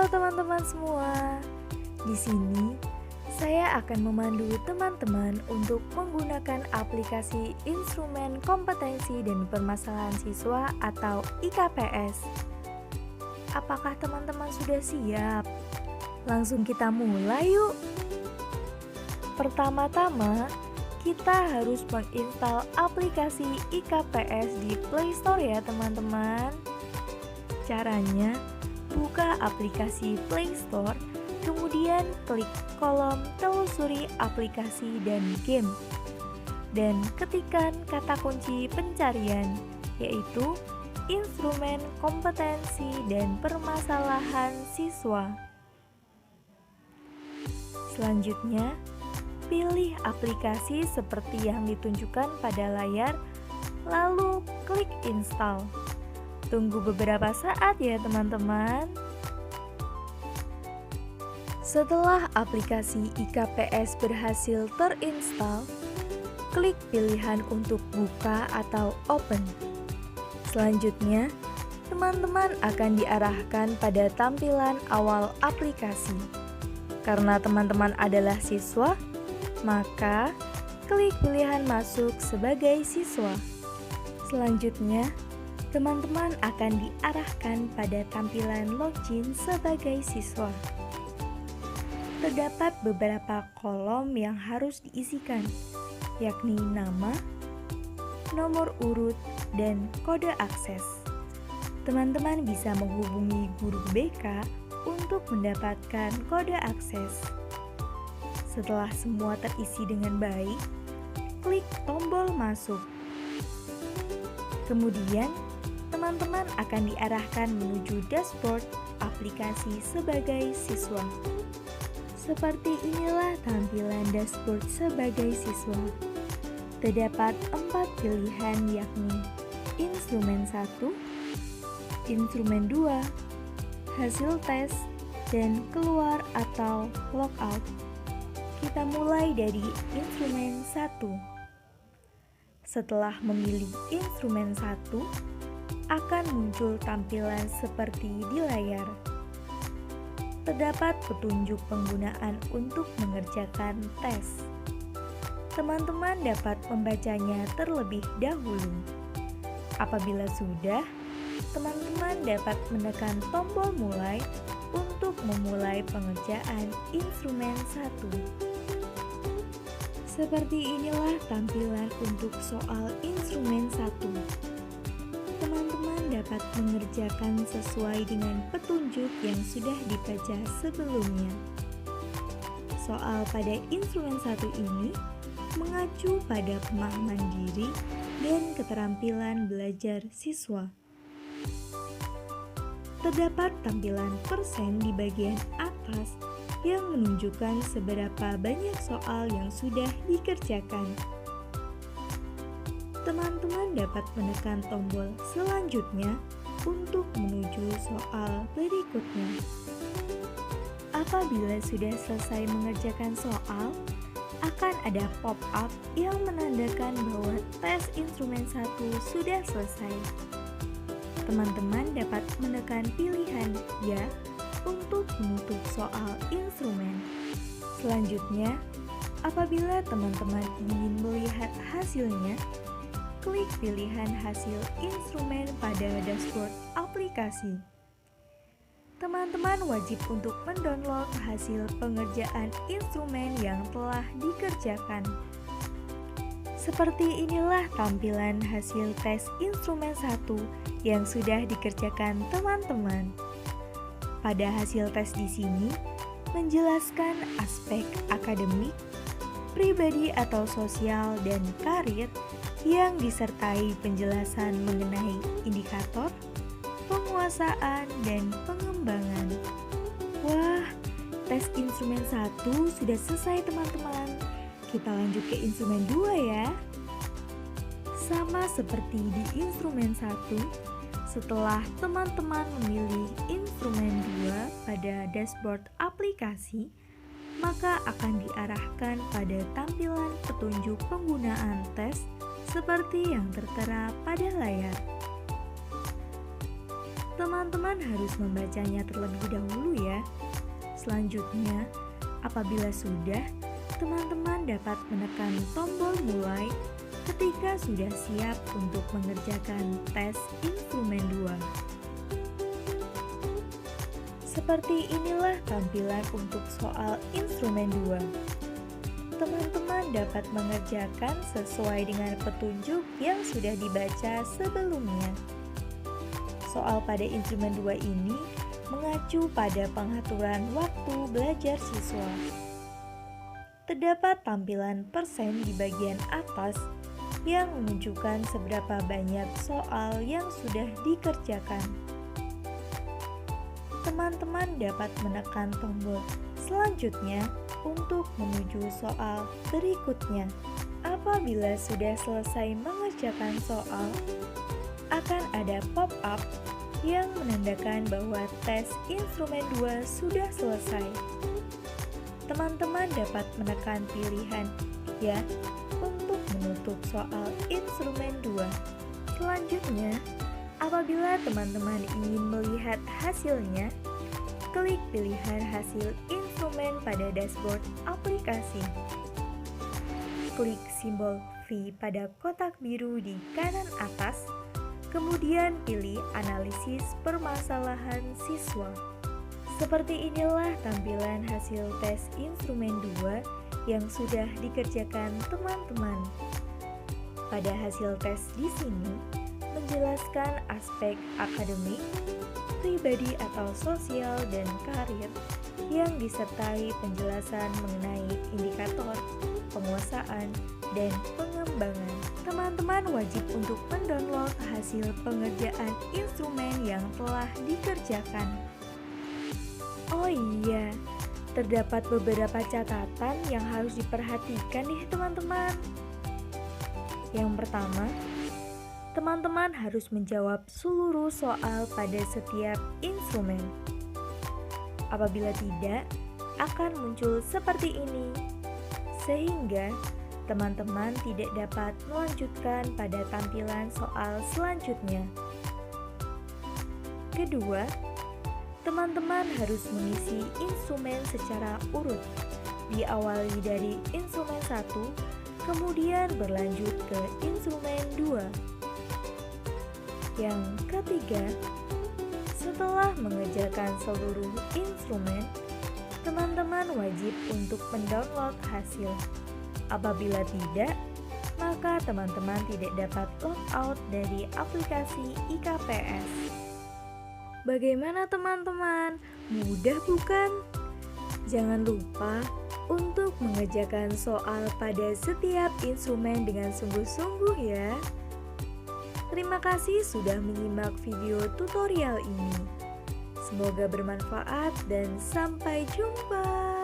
Halo teman-teman semua. Di sini saya akan memandu teman-teman untuk menggunakan aplikasi Instrumen Kompetensi dan Permasalahan Siswa atau IKPS. Apakah teman-teman sudah siap? Langsung kita mulai yuk. Pertama-tama, kita harus menginstal aplikasi IKPS di Play Store ya teman-teman. Caranya, buka aplikasi Play Store, kemudian klik kolom telusuri aplikasi dan game, dan ketikkan kata kunci pencarian, yaitu Instrumen Kompetensi dan Permasalahan Siswa. Selanjutnya, pilih aplikasi seperti yang ditunjukkan pada layar, lalu klik install. Tunggu beberapa saat ya teman-teman. Setelah aplikasi IKPS berhasil terinstall, klik pilihan untuk buka atau open. Selanjutnya, teman-teman akan diarahkan pada tampilan awal aplikasi. Karena teman-teman adalah siswa, maka klik pilihan masuk sebagai siswa. Selanjutnya, teman-teman akan diarahkan pada tampilan login sebagai siswa. Terdapat beberapa kolom yang harus diisikan, yakni nama, nomor urut, dan kode akses. Teman-teman bisa menghubungi guru BK untuk mendapatkan kode akses. Setelah semua terisi dengan baik, klik tombol masuk. Kemudian, teman-teman akan diarahkan menuju dashboard aplikasi sebagai siswa. Seperti inilah tampilan dashboard sebagai siswa. Terdapat 4 pilihan yakni instrumen 1, instrumen 2, hasil tes, dan keluar atau logout. Kita mulai dari instrumen 1. Setelah memilih instrumen 1, akan muncul tampilan seperti di layar. Terdapat petunjuk penggunaan untuk mengerjakan tes. Teman-teman dapat membacanya terlebih dahulu. Apabila sudah, teman-teman dapat menekan tombol mulai untuk memulai pengerjaan instrumen 1. Seperti inilah tampilan untuk soal instrumen 1. Teman-teman dapat mengerjakan sesuai dengan petunjuk yang sudah dibaca sebelumnya. Soal pada instrumen 1 ini mengacu pada pemahaman diri dan keterampilan belajar siswa. Terdapat tampilan persen di bagian atas yang menunjukkan seberapa banyak soal yang sudah dikerjakan. Teman-teman dapat menekan tombol selanjutnya untuk menuju soal berikutnya. Apabila sudah selesai mengerjakan soal, akan ada pop-up yang menandakan bahwa tes instrumen 1 sudah selesai. Teman-teman dapat menekan pilihan ya untuk menutup soal instrumen. Selanjutnya, apabila teman-teman ingin melihat hasilnya, klik pilihan hasil instrumen pada dashboard aplikasi. Teman-teman wajib untuk mendownload hasil pengerjaan instrumen yang telah dikerjakan. Seperti inilah tampilan hasil tes instrumen 1 yang sudah dikerjakan teman-teman. Pada hasil tes di sini menjelaskan aspek akademik, pribadi atau sosial, dan karir yang disertai penjelasan mengenai indikator, penguasaan, dan pengembangan. Wah, tes instrumen 1 sudah selesai teman-teman. Kita lanjut ke instrumen 2 ya. Sama seperti di instrumen 1, setelah teman-teman memilih instrumen 2 pada dashboard aplikasi, maka akan diarahkan pada tampilan petunjuk penggunaan tes seperti yang tertera pada layar. Teman-teman harus membacanya terlebih dahulu ya. Selanjutnya, apabila sudah, teman-teman dapat menekan tombol mulai ketika sudah siap untuk mengerjakan tes instrumen 2. Seperti inilah tampilan untuk soal instrumen 2. Teman-teman dapat mengerjakan sesuai dengan petunjuk yang sudah dibaca sebelumnya. Soal pada instrumen 2 ini mengacu pada pengaturan waktu belajar siswa. Terdapat tampilan persen di bagian atas yang menunjukkan seberapa banyak soal yang sudah dikerjakan. Teman-teman dapat menekan tombol selanjutnya untuk menuju soal berikutnya. Apabila sudah selesai mengerjakan soal, akan ada pop-up yang menandakan bahwa tes instrumen 2 sudah selesai. Teman-teman dapat menekan pilihan ya untuk menutup soal instrumen 2. Selanjutnya, apabila teman-teman ingin melihat hasilnya, klik pilihan hasil instrumen pada dashboard aplikasi. Klik simbol V pada kotak biru di kanan atas. Kemudian pilih analisis permasalahan siswa. Seperti inilah tampilan hasil tes instrumen 2 yang sudah dikerjakan teman-teman. Pada hasil tes di sini menjelaskan aspek akademik, pribadi atau sosial dan karir yang disertai penjelasan mengenai indikator, penguasaan, dan pengembangan. Teman-teman wajib untuk mendownload hasil pengerjaan instrumen yang telah dikerjakan. Oh iya, terdapat beberapa catatan yang harus diperhatikan nih teman-teman. Yang pertama, teman-teman harus menjawab seluruh soal pada setiap instrumen. Apabila tidak, akan muncul seperti ini, sehingga teman-teman tidak dapat melanjutkan pada tampilan soal selanjutnya. Kedua, teman-teman harus mengisi instrumen secara urut, diawali dari instrumen 1, kemudian berlanjut ke instrumen 2. Yang ketiga, setelah mengerjakan seluruh instrumen, teman-teman wajib untuk mendownload hasil. Apabila tidak, maka teman-teman tidak dapat logout dari aplikasi IKPS. Bagaimana teman-teman? Mudah bukan? Jangan lupa untuk mengerjakan soal pada setiap instrumen dengan sungguh-sungguh ya. Terima kasih sudah menyimak video tutorial ini. Semoga bermanfaat dan sampai jumpa.